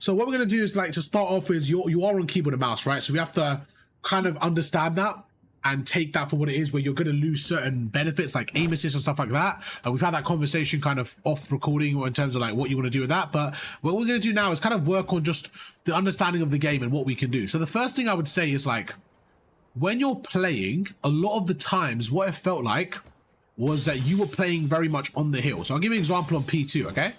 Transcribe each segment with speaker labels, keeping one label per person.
Speaker 1: So what we're going to do is like to start off is you are on keyboard and mouse, right? So we have to kind of understand that and take that for what it is, where you're going to lose certain benefits like aim assist and stuff like that. And we've had that conversation kind of off recording in terms of like what you want to do with that. But what we're going to do now is kind of work on just the understanding of the game and what we can do. So the first thing I would say is like, when you're playing, a lot of the times what it felt like was that you were playing very much on the hill. So I'll give you an example on P2, okay?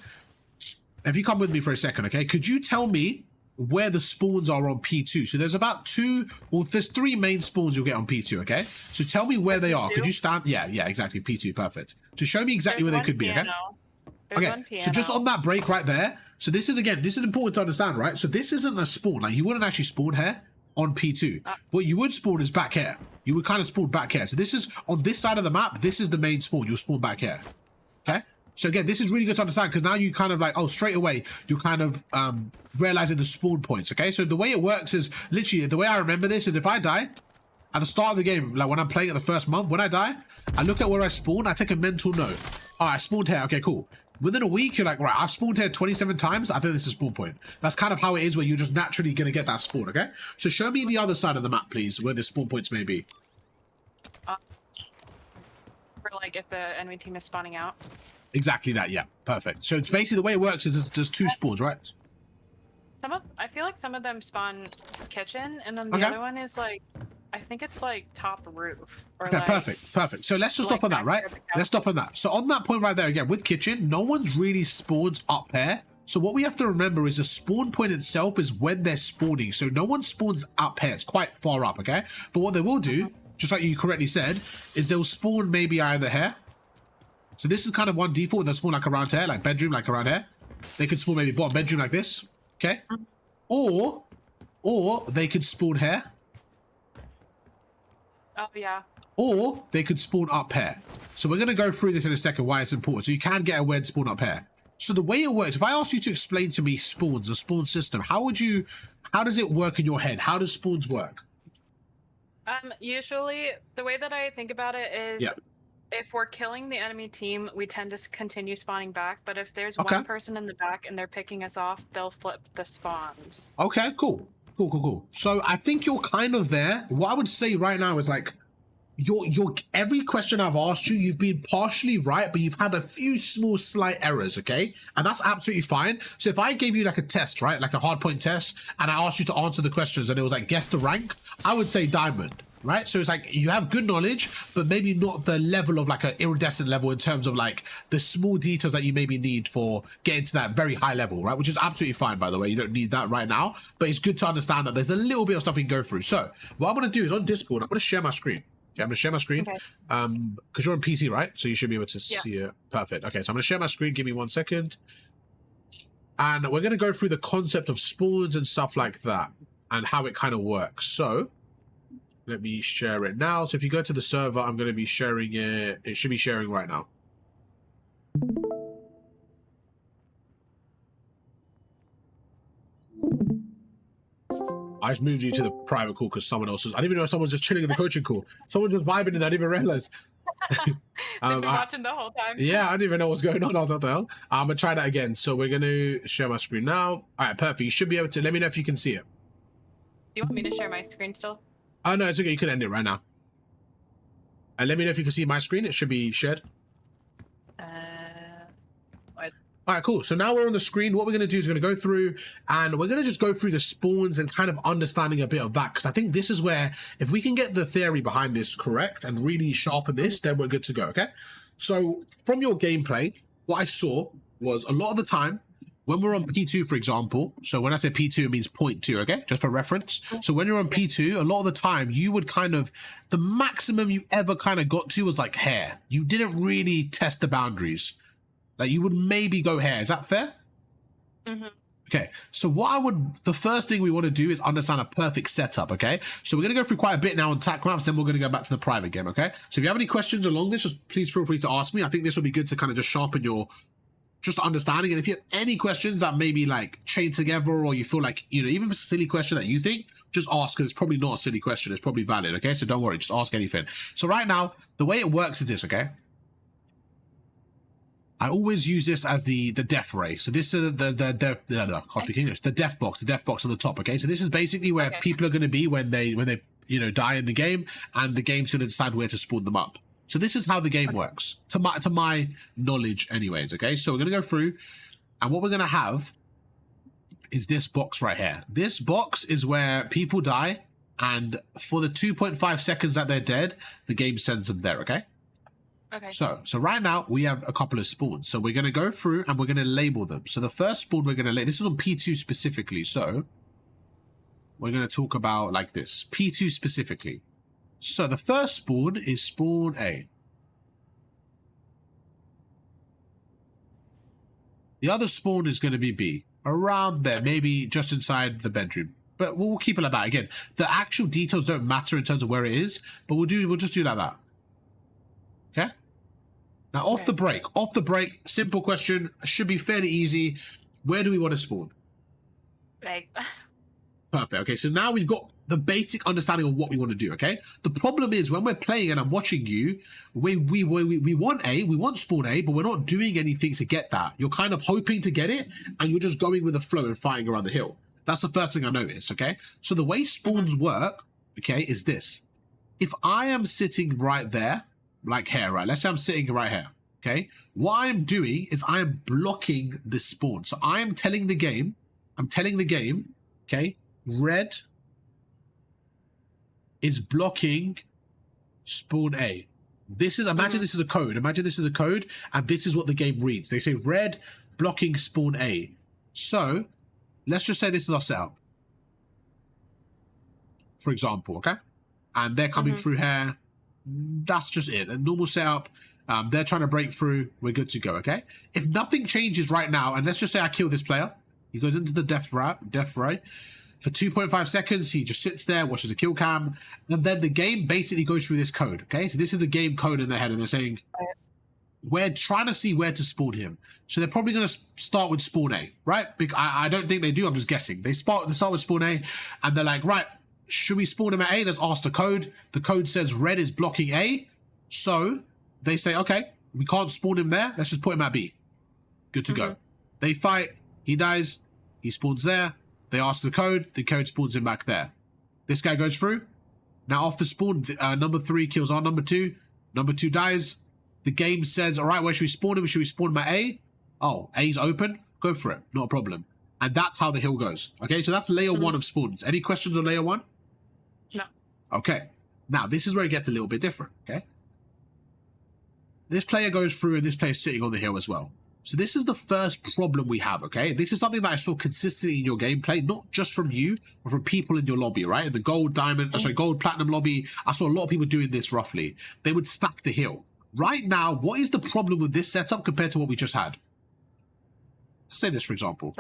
Speaker 1: If you come with me for a second, okay? Could you tell me where the spawns are on P2? So there's about there's 3 main spawns you'll get on P2, okay? So tell me where they are. Could you stand? Yeah, exactly. P2, perfect. So show me exactly where they could be, okay? Okay, so just on that break right there. So this is, again, this is important to understand, right? So this isn't a spawn. Like, you wouldn't actually spawn here on P2. What you would spawn is back here. You would kind of spawn back here. So this is, on this side of the map, this is the main spawn. You'll spawn back here, okay? So again, this is really good to understand because now you kind of like, oh, straight away, you're kind of realizing the spawn points, okay? So the way it works is, literally, the way I remember this is if I die, at the start of the game, like when I'm playing it the first month, when I die, I look at where I spawn, I take a mental note. All right, I spawned here, okay, cool. Within a week, you're like, right, I've spawned here 27 times, I think this is spawn point. That's kind of how it is where you're just naturally going to get that spawn, okay? So show me the other side of the map, please, where the spawn points may be.
Speaker 2: For like if the enemy team is spawning out.
Speaker 1: Exactly that, yeah, perfect. So it's basically the way it works is there's 2 spawns, right?
Speaker 2: I feel like some of them spawn kitchen, and then the other one is like, I think it's like top roof. Or
Speaker 1: okay,
Speaker 2: like,
Speaker 1: perfect. So let's just stop on that, right? Let's stop on that. So on that point right there, again, with kitchen, no one's really spawned up here. So what we have to remember is the spawn point itself is when they're spawning. So no one spawns up here. It's quite far up, okay? But what they will do, just like you correctly said, is they'll spawn maybe either here. So this is kind of one default. They'll spawn like around here, like bedroom, like around here. They could spawn maybe bottom bedroom like this, okay? Or they could spawn here.
Speaker 2: Oh, yeah.
Speaker 1: Or they could spawn up here. So we're going to go through this in a second, why it's important. So you can get a weird spawn up here. So the way it works, if I ask you to explain to me spawns, the spawn system, how does it work in your head? How does spawns work?
Speaker 2: Usually, the way that I think about it is, if we're killing the enemy team, we tend to continue spawning back. But if there's one person in the back and they're picking us off, they'll flip the spawns.
Speaker 1: Okay, cool. So I think you're kind of there. What I would say right now is like, every question I've asked you, you've been partially right, but you've had a few small slight errors, okay? And that's absolutely fine. So if I gave you like a test, right, like a hardpoint test, and I asked you to answer the questions and it was like guess the rank, I would say diamond. Right, so it's like you have good knowledge, but maybe not the level of like an iridescent level in terms of like the small details that you maybe need for getting to that very high level, right? Which is absolutely fine, by the way. You don't need that right now, but it's good to understand that there's a little bit of stuff we can go through. So what I'm going to do is on Discord, I'm going to share my screen. Okay, I'm going to share my screen because you're on PC, right? So you should be able to see it. Perfect. Okay, so I'm going to share my screen. Give me 1 second. And we're going to go through the concept of spawns and stuff like that and how it kind of works. So let me share it now. So if you go to the server, I'm going to be sharing it. It should be sharing right now. I just moved you to the private call because someone else was... I didn't even know someone was just chilling in the coaching call. Someone just vibing and I didn't even realize.
Speaker 2: They've been watching the whole time.
Speaker 1: Yeah, I didn't even know what's going on. I was like, what the hell? I'm going to try that again. So we're going to share my screen now. All right, perfect. You should be able to... Let me know if you can see it.
Speaker 2: You want me to share my screen still?
Speaker 1: Oh, no, it's okay. You can end it right now. And let me know if you can see my screen. It should be shared. All right, cool. So now we're on the screen. What we're going to do is we're going to go through and we're going to just go through the spawns and kind of understanding a bit of that. Because I think this is where, if we can get the theory behind this correct and really sharpen this, then we're good to go, okay? So from your gameplay, what I saw was a lot of the time, when we're on P2, for example, so when I say P2, it means 0.2, okay? Just for reference. So when you're on P2, a lot of the time, you would kind of, the maximum you ever kind of got to was like hair. You didn't really test the boundaries. Like you would maybe go hair. Is that fair? Okay, so the first thing we want to do is understand a perfect setup, okay? So we're going to go through quite a bit now on tac maps, then we're going to go back to the private game, okay? So if you have any questions along this, just please feel free to ask me. I think this will be good to kind of just sharpen your just understanding. And if you have any questions that maybe like chain together, or you feel like, you know, even if it's a silly question that you think, just ask, because it's probably not a silly question. It's probably valid, okay? So don't worry, just ask anything. So right now, the way it works is this, okay? I always use this as the death ray. So this is the can't speak English. The death box on the top. Okay, so this is basically where people are going to be when they die in the game, and the game's going to decide where to spawn them up. So this is how the game works, to my knowledge, anyways. Okay, so we're going to go through, and what we're going to have is this box right here. This box is where people die, and for the 2.5 seconds that they're dead, the game sends them there. Okay.
Speaker 2: Okay.
Speaker 1: So right now we have a couple of spawns. So we're going to go through and we're going to label them. So the first spawn we're going to label, this is on P2 specifically. So we're going to talk about like this, P2 specifically. So the first spawn is spawn A. The other spawn is going to be B, around there, maybe just inside the bedroom. But we'll keep it like that. Again, the actual details don't matter in terms of where it is, but we'll just do it like that. Okay? Now, off the break, simple question, should be fairly easy. Where do we want to spawn?
Speaker 2: Like,
Speaker 1: perfect. Okay, so now we've got the basic understanding of what we want to do, okay? The problem is when we're playing and I'm watching you, we want A, we want spawn A, but we're not doing anything to get that. You're kind of hoping to get it, and you're just going with the flow and fighting around the hill. That's the first thing I noticed, okay? So the way spawns work, okay, is this. If I am sitting right there, like here, right? Let's say I'm sitting right here, okay? What I'm doing is I am blocking the spawn. So I am telling the game, okay, red is blocking spawn A. This is, imagine this is a code. Imagine this is a code, and this is what the game reads. They say red blocking spawn A. So let's just say this is our setup, for example, okay? And they're coming through here. That's just it. A normal setup. They're trying to break through. We're good to go, okay? If nothing changes right now, and let's just say I kill this player, he goes into the death ray. For 2.5 seconds, he just sits there, watches a kill cam, and then the game basically goes through this code, okay? So this is the game code in their head, and they're saying, we're trying to see where to spawn him. So they're probably going to start with spawn A, right? I don't think they do, I'm just guessing. They start with spawn A, and they're like, right, should we spawn him at A? Let's ask the code. The code says red is blocking A. So they say, okay, we can't spawn him there. Let's just put him at B. Good to go. They fight. He dies. He spawns there. They ask the code spawns him back there. This guy goes through. Now after spawn, number 3 kills our number 2. Number 2 dies. The game says, all right, where should we spawn him? Should we spawn him at A? Oh, A's open. Go for it. Not a problem. And that's how the hill goes. Okay, so that's layer 1 of spawns. Any questions on layer 1?
Speaker 2: No.
Speaker 1: Okay. Now, this is where it gets a little bit different, okay? This player goes through, and this player's sitting on the hill as well. So this is the first problem we have, okay? This is something that I saw consistently in your gameplay, not just from you, but from people in your lobby, right? In the gold, platinum lobby, I saw a lot of people doing this roughly. They would stack the hill. Right now, what is the problem with this setup compared to what we just had? Let's say this, for example.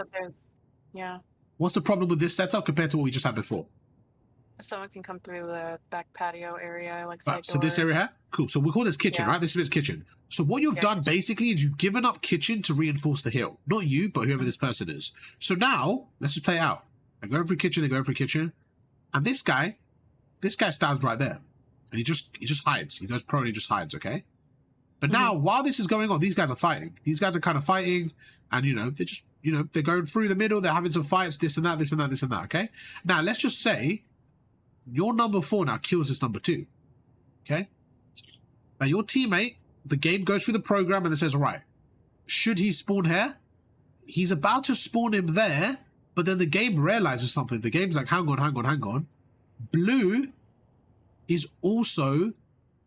Speaker 2: Yeah.
Speaker 1: What's the problem with this setup compared to what we just had before?
Speaker 2: Someone can come through the back patio area, like side
Speaker 1: so this area here? Cool. So we call this kitchen, right? This is kitchen. So what you've done basically is you've given up kitchen to reinforce the hill. Not you, but whoever this person is. So now, let's just play it out. They go for kitchen, they go for kitchen. And this guy stands right there. And he just hides. He goes pro and he just hides, okay? But now, while this is going on, these guys are fighting. These guys are kind of fighting. And, they're just, they're going through the middle. They're having some fights, this and that, this and that, this and that, okay? Now, let's just say your number 4 now kills this number 2, okay? Now, your teammate, the game goes through the program and it says, all right, should he spawn here? He's about to spawn him there, but then the game realizes something. The game's like, hang on. Blue is also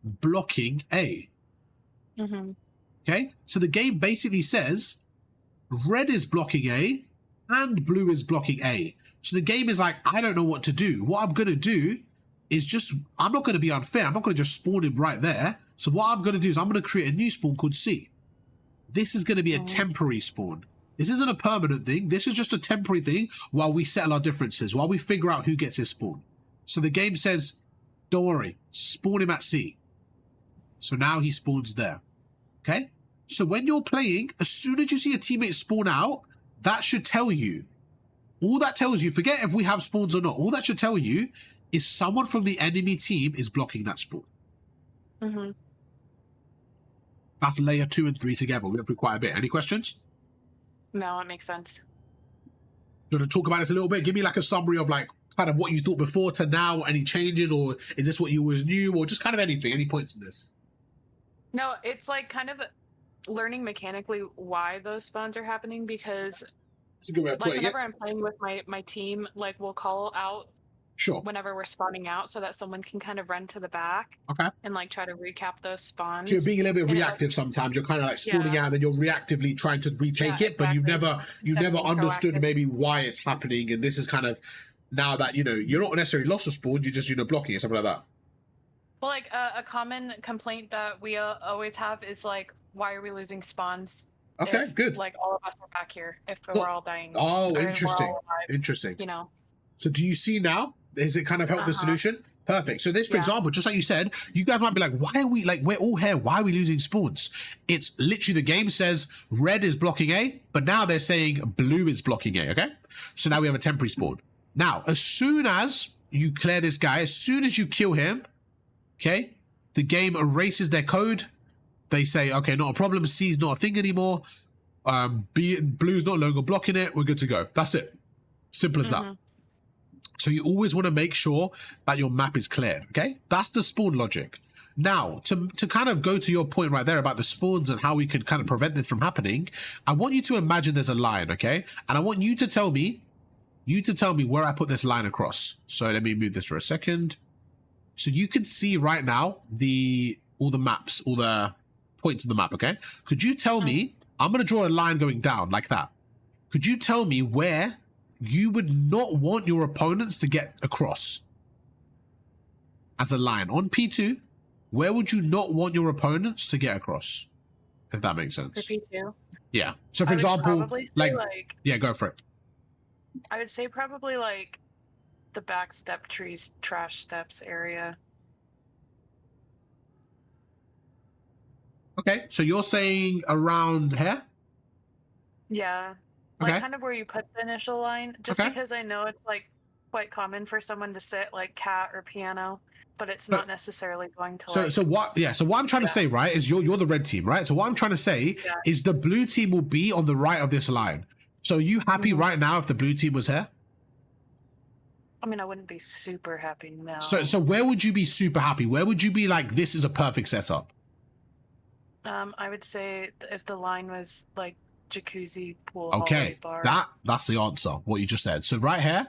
Speaker 1: blocking A. Okay? So the game basically says red is blocking A and blue is blocking A. So the game is like, I don't know what to do. What I'm going to do is I'm not going to be unfair. I'm not going to just spawn him right there. So what I'm going to do is I'm going to create a new spawn called C. This is going to be a temporary spawn. This isn't a permanent thing. This is just a temporary thing while we settle our differences, while we figure out who gets his spawn. So the game says, don't worry, spawn him at C. So now he spawns there. Okay? So when you're playing, as soon as you see a teammate spawn out, that should tell you. All that tells you, forget if we have spawns or not, all that should tell you is someone from the enemy team is blocking that spawn. That's layer 2 and 3 together. We went through quite a bit. Any questions?
Speaker 2: No, it makes sense.
Speaker 1: You want to talk about this a little bit? Give me like a summary of like kind of what you thought before to now, any changes, or is this what you always knew, or just kind of anything, any points in this?
Speaker 2: No, it's like kind of learning mechanically why those spawns are happening, because
Speaker 1: It's a good way of
Speaker 2: like
Speaker 1: putting
Speaker 2: whenever
Speaker 1: it.
Speaker 2: I'm playing with my team, like we'll call out
Speaker 1: Sure.
Speaker 2: whenever we're spawning out so that someone can kind of run to the back
Speaker 1: Okay.
Speaker 2: and like try to recap those spawns.
Speaker 1: So you're being a little bit
Speaker 2: And
Speaker 1: reactive sometimes. You're kind of like spawning
Speaker 2: Yeah.
Speaker 1: out and then you're reactively trying to retake it, but you've
Speaker 2: exactly.
Speaker 1: never
Speaker 2: Instead of being
Speaker 1: understood
Speaker 2: proactive.
Speaker 1: maybe why it's happening. And this is kind of now that, you know, you're not necessarily lost a spawn, you're just, you know, blocking it, something like that.
Speaker 2: Well, like a common complaint that we always have is like, why are we losing spawns?
Speaker 1: Okay,
Speaker 2: if,
Speaker 1: good.
Speaker 2: Like all of us are back here if
Speaker 1: Well,
Speaker 2: we're all dying.
Speaker 1: Oh,
Speaker 2: or we're
Speaker 1: interesting.
Speaker 2: all alive,
Speaker 1: Interesting.
Speaker 2: you know.
Speaker 1: So do you see now? Has it kind of helped the solution? Perfect. So this, for
Speaker 2: Yeah.
Speaker 1: example, just like you said, you guys might be like, why are we, like, we're all here. Why are we losing spawns? It's literally the game says red is blocking A, but now they're saying blue is blocking A, okay? So now we have a temporary spawn. Now, as soon as you clear this guy, as soon as you kill him, okay, the game erases their code. They say, okay, not a problem. C's not a thing anymore. Blue's no longer blocking it. We're good to go. That's it. Simple as that. So you always want to make sure that your map is cleared, okay? That's the spawn logic. Now, to kind of go to your point right there about the spawns and how we can kind of prevent this from happening, I want you to imagine there's a line, okay? And I want you to tell me where I put this line across. So let me move this for a second. So you can see right now all the maps, all the points of the map, okay? Could you tell me, I'm going to draw a line going down like that. Could you tell me where you would not want your opponents to get across as a line on P2? Where would you not want your opponents to get across, if that makes sense?
Speaker 2: For P2?
Speaker 1: Yeah. So for example, like, yeah, go for it.
Speaker 2: I would say probably like the back step trees, trash steps area.
Speaker 1: Okay, so you're saying around here?
Speaker 2: Yeah. Like kind of where you put the initial line, just because I know it's like quite common for someone to sit like cat or piano, but it's not necessarily going to
Speaker 1: So what I'm trying to say, right, is you're the red team, right? So what I'm trying to say is the blue team will be on the right of this line. So are you happy right now if the blue team was here?
Speaker 2: I mean, I wouldn't be super happy now.
Speaker 1: So where would you be super happy? Where would you be like, this is a perfect setup?
Speaker 2: I would say if the line was like jacuzzi, pool,
Speaker 1: okay,
Speaker 2: bar.
Speaker 1: that's the answer, what you just said. So right here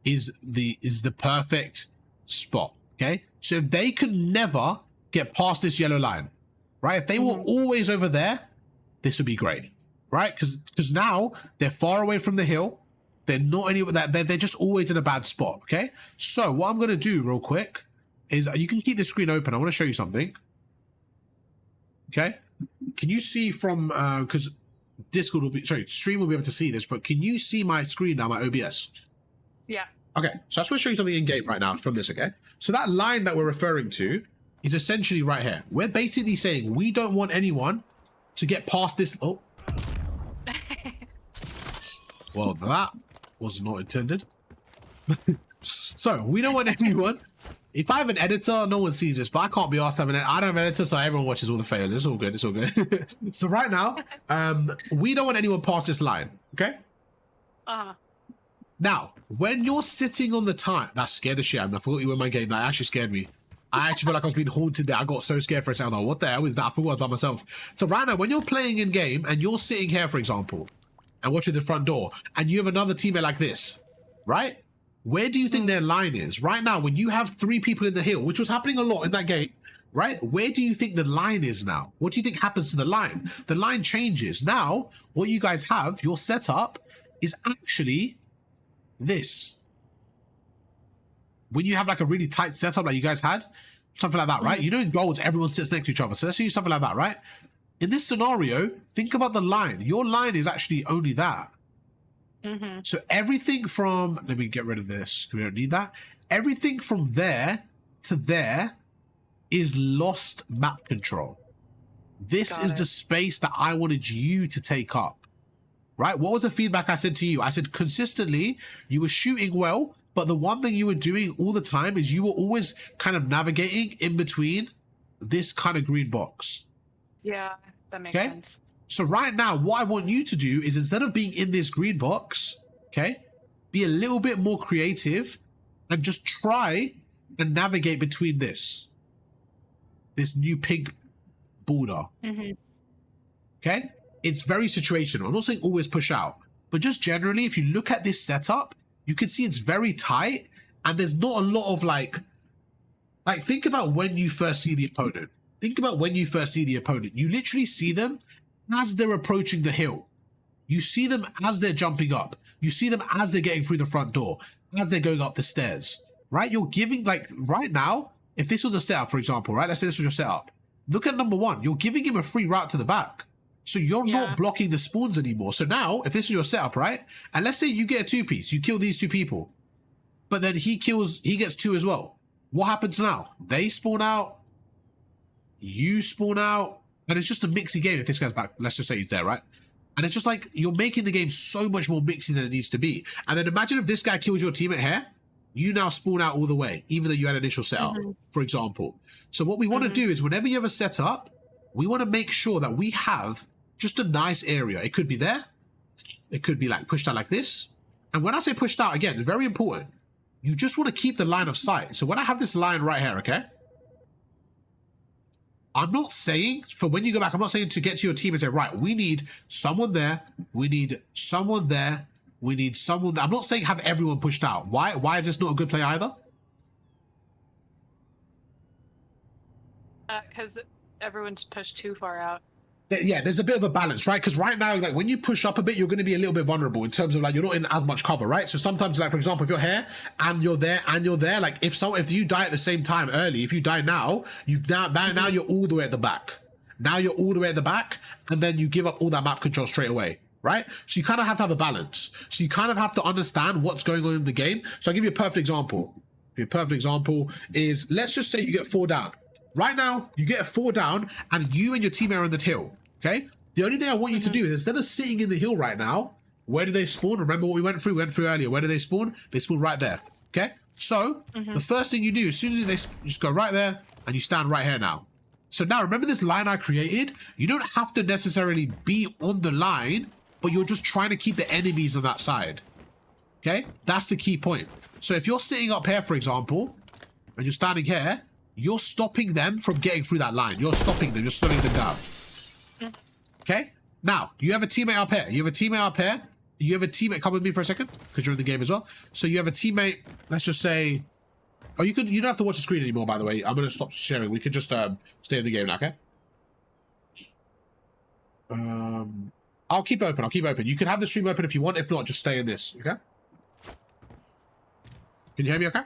Speaker 1: is the perfect spot, okay? So if they could never get past this yellow line, right? If they were always over there, this would be great, right? Because now they're far away from the hill. They're not they're just always in a bad spot, okay? So what I'm going to do real quick is you can keep the screen open. I want to show you something. Okay? Can you see from, because Discord will be, sorry, stream will be able to see this, but can you see my screen now, my OBS?
Speaker 2: Yeah.
Speaker 1: Okay, so I just want to show you something in game right now from this, okay? So that line that we're referring to is essentially right here. We're basically saying we don't want anyone to get past this. Oh. Well, that was not intended. So we don't want anyone. If I have an editor, no one sees this, but I can't be asked to have an editor. I don't have an editor, so everyone watches all the failures. It's all good. It's all good. So right now, we don't want anyone past this line. Okay. Now, when you're sitting on the time, that scared the shit out of me. I forgot you were in my game. That actually scared me. I actually felt like I was being haunted there. I got so scared for a second. I thought, what the hell is that? I forgot about myself. So right now, when you're playing in game and you're sitting here, for example, and watching the front door, and you have another teammate like this, right? Where do you think their line is? Right now, when you have 3 people in the hill, which was happening a lot in that game, right? Where do you think the line is now? What do you think happens to the line? The line changes. Now, what you guys have, your setup, is actually this. When you have like a really tight setup like you guys had, something like that, right? You know in golds, everyone sits next to each other. So let's use something like that, right? In this scenario, think about the line. Your line is actually only that. So everything from, let me get rid of this because we don't need that. Everything from there to there is lost map control. This is the space that I wanted you to take up, right? What was the feedback I said to you? I said consistently, you were shooting well, but the one thing you were doing all the time is you were always kind of navigating in between this kind of green box.
Speaker 2: Yeah, that makes sense.
Speaker 1: So right now, what I want you to do is instead of being in this green box, okay, be a little bit more creative and just try and navigate between this new pink border. Okay? It's very situational. I'm not saying always push out, but just generally, if you look at this setup, you can see it's very tight and there's not a lot of like think about when you first see the opponent. Think about when you first see the opponent. You literally see them as they're approaching the hill. You see them as they're jumping up. You see them as they're getting through the front door, as they're going up the stairs, right? You're giving, like, right now, if this was a setup, for example, right? Let's say this was your setup. Look at number one. You're giving him a free route to the back. So you're not blocking the spawns anymore. So now, if this is your setup, right? And let's say you get a two-piece. You kill these two people. But then he gets two as well. What happens now? They spawn out. You spawn out. And it's just a mixy game if this guy's back. Let's just say he's there, right? And it's just like, you're making the game so much more mixy than it needs to be. And then imagine if this guy kills your teammate here, you now spawn out all the way, even though you had an initial setup, for example. So what we want to do is whenever you have a setup, we want to make sure that we have just a nice area. It could be there. It could be like pushed out like this. And when I say pushed out, again, it's very important. You just want to keep the line of sight. So when I have this line right here, okay? I'm not saying, for when you go back, I'm not saying to get to your team and say, right, we need someone there, we need someone there, we need someone there. I'm not saying have everyone pushed out. Why is this not a good play either?
Speaker 2: Because everyone's pushed too far out.
Speaker 1: Yeah, there's a bit of a balance, right? Because right now, like when you push up a bit, you're going to be a little bit vulnerable in terms of like you're not in as much cover, right? So sometimes, like for example, if you're here and you're there, like if you die at the same time early, if you die now, now you're all the way at the back. Now you're all the way at the back, and then you give up all that map control straight away, right? So you kind of have to have a balance. So you kind of have to understand what's going on in the game. So I'll give you a perfect example. A perfect example is, let's just say you get 4 down. Right now, you get a 4 down, and you and your teammate are on the hill. Okay, the only thing I want you to do is instead of sitting in the hill right now, where do they spawn? Remember what we went through earlier. Where do they spawn? They spawn right there. Okay, so the first thing you do, as soon as they just go right there and you stand right here now. So now remember this line I created? You don't have to necessarily be on the line, but you're just trying to keep the enemies on that side. Okay, that's the key point. So if you're sitting up here, for example, and you're standing here, you're stopping them from getting through that line. You're stopping them. You're slowing them down. Okay, now you have a teammate up here. You have a teammate up here. You have a teammate. Come with me for a second, because you're in the game as well. So you have a teammate. Let's just say, oh, you don't have to watch the screen anymore. By the way, I'm gonna stop sharing. We can just stay in the game now. Okay. I'll keep it open. I'll keep it open. You can have the stream open if you want. If not, just stay in this. Okay. Can you hear me? Okay.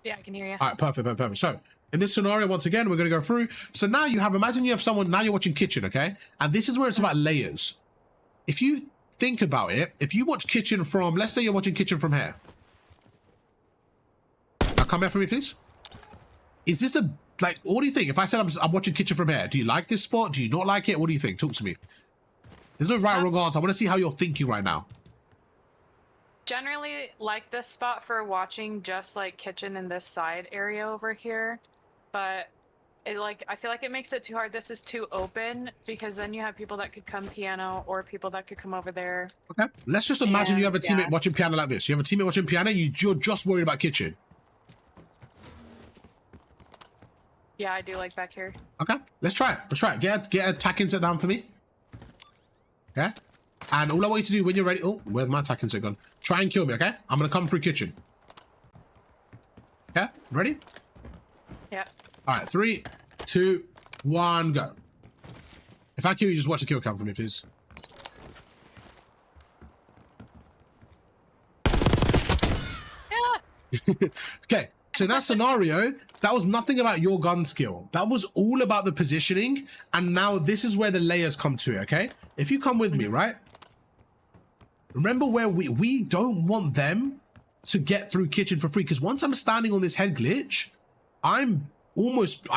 Speaker 2: Yeah, I can hear you.
Speaker 1: All right, perfect. So in this scenario, once again, we're going to go through. So now imagine you have someone, now you're watching Kitchen, okay? And this is where it's about layers. If you think about it, if you watch Kitchen from, let's say you're watching Kitchen from here. Now come here for me, please. Is this what do you think? If I said I'm watching Kitchen from here, do you like this spot? Do you not like it? What do you think? Talk to me. There's no right or wrong answer. I want to see how you're thinking right now.
Speaker 2: Generally like this spot for watching, just like Kitchen in this side area over here. But I feel like it makes it too hard. This is too open because then you have people that could come piano or people that could come over there. Okay,
Speaker 1: let's just imagine you have a teammate watching piano like this. You have a teammate watching piano, you're just worried about Kitchen.
Speaker 2: Yeah, I do like back here.
Speaker 1: Okay, let's try it. Get a attack inset down for me. Okay, and all I want you to do when you're ready, oh, where's my attack inset gone? Try and kill me, okay? I'm gonna come through Kitchen. Okay, ready?
Speaker 2: Yeah.
Speaker 1: All right, 3, 2, 1, go. If I kill you, just watch the kill count for me, please.
Speaker 2: Yeah.
Speaker 1: Okay, so that scenario, that was nothing about your gun skill. That was all about the positioning, and now this is where the layers come to it, okay? If you come with me, right? Remember where we don't want them to get through Kitchen for free, because once I'm standing on this head glitch, I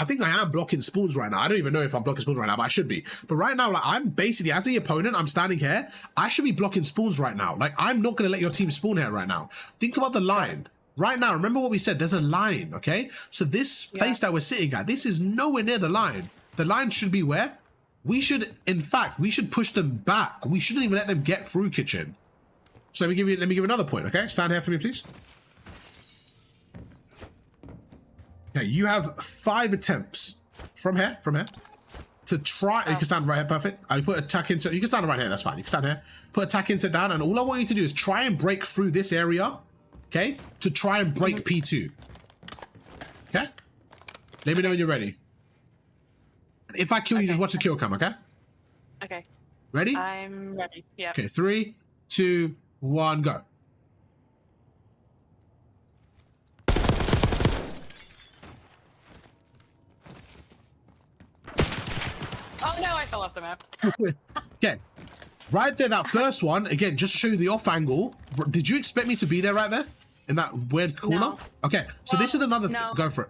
Speaker 1: think I am blocking spawns right now. I don't even know if I'm blocking spawns right now, but I should be. But right now, like, I'm basically, as the opponent, I'm standing here. I should be blocking spawns right now. Like, I'm not going to let your team spawn here right now. Think about the line. Right now, remember what we said? There's a line, okay? So this place that we're sitting at, this is nowhere near the line. The line should be where? We should, in fact, we should push them back. We shouldn't even let them get through kitchen. So let me give you another point, okay? Stand here for me, please. Okay, you have 5 attempts from here, to try. You can stand right here, perfect. I put attack insert. You can stand right here, that's fine. You can stand here. Put attack insert down, and all I want you to do is try and break through this area, okay? To try and break P2. Okay? Let me know when you're ready. If I kill you, just watch the kill cam, okay?
Speaker 2: Okay.
Speaker 1: Ready?
Speaker 2: I'm ready. Yeah.
Speaker 1: Okay, 3, 2, 1, go.
Speaker 2: Oh no, I fell off the map.
Speaker 1: Okay. Right there, that first one, again, just to show you the off angle. Did you expect me to be there right there? In that weird corner?
Speaker 2: No.
Speaker 1: Okay, so this is another thing.
Speaker 2: No.
Speaker 1: Go for it.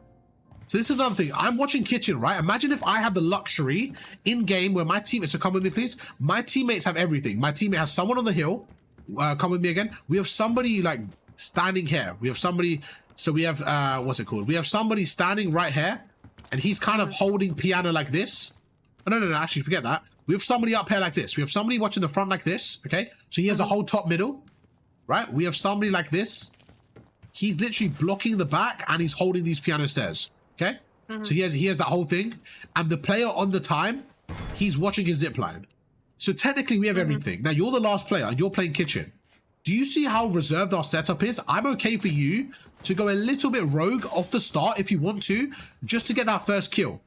Speaker 1: So this is another thing. I'm watching kitchen, right? Imagine if I have the luxury in game where my teammates, so come with me, please. My teammates have everything. My teammate has someone on the hill. Come with me again. We have somebody like standing here. We have somebody, so we have, what's it called? We have somebody standing right here, and he's kind of holding piano like this. Oh, no, actually, forget that. We have somebody up here like this. We have somebody watching the front like this, okay? So he has the whole top middle, right? We have somebody like this. He's literally blocking the back, and he's holding these piano stairs. Okay, so he has that whole thing, and the player on the time, he's watching his zip line. So technically, we have everything. Now you're the last player, and you're playing kitchen. Do you see how reserved our setup is? I'm okay for you to go a little bit rogue off the start if you want to, just to get that first kill.